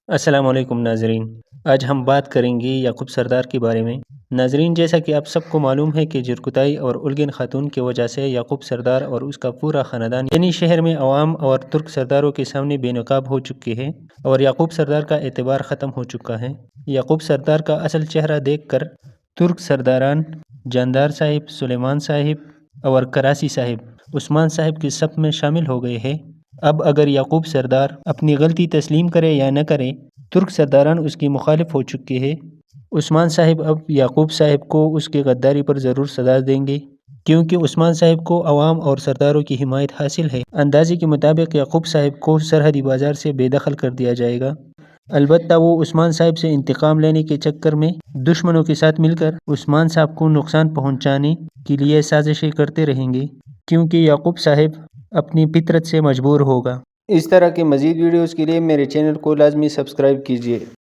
السلام علیکم ناظرین، آج ہم بات کریں گے یعقوب سردار کے بارے میں۔ ناظرین، جیسا کہ آپ سب کو معلوم ہے کہ جرکتائی اور الگن خاتون کی وجہ سے یعقوب سردار اور اس کا پورا خاندان یعنی شہر میں عوام اور ترک سرداروں کے سامنے بے نقاب ہو چکے ہیں اور یعقوب سردار کا اعتبار ختم ہو چکا ہے۔ یعقوب سردار کا اصل چہرہ دیکھ کر ترک سرداران جاندار صاحب، سلیمان صاحب اور کراسی صاحب عثمان صاحب کی صف میں شامل ہو گئے ہیں۔ اب اگر یعقوب سردار اپنی غلطی تسلیم کرے یا نہ کرے، ترک سرداران اس کی مخالف ہو چکے ہیں۔ عثمان صاحب اب یعقوب صاحب کو اس کی غداری پر ضرور سزا دیں گے، کیونکہ عثمان صاحب کو عوام اور سرداروں کی حمایت حاصل ہے۔ اندازے کے مطابق یعقوب صاحب کو سرحدی بازار سے بے دخل کر دیا جائے گا۔ البتہ وہ عثمان صاحب سے انتقام لینے کے چکر میں دشمنوں کے ساتھ مل کر عثمان صاحب کو نقصان پہنچانے کے لیے سازشیں کرتے رہیں گے، کیونکہ یعقوب صاحب اپنی فطرت سے مجبور ہوگا۔ اس طرح کے مزید ویڈیوز کے لیے میرے چینل کو لازمی سبسکرائب کیجیے۔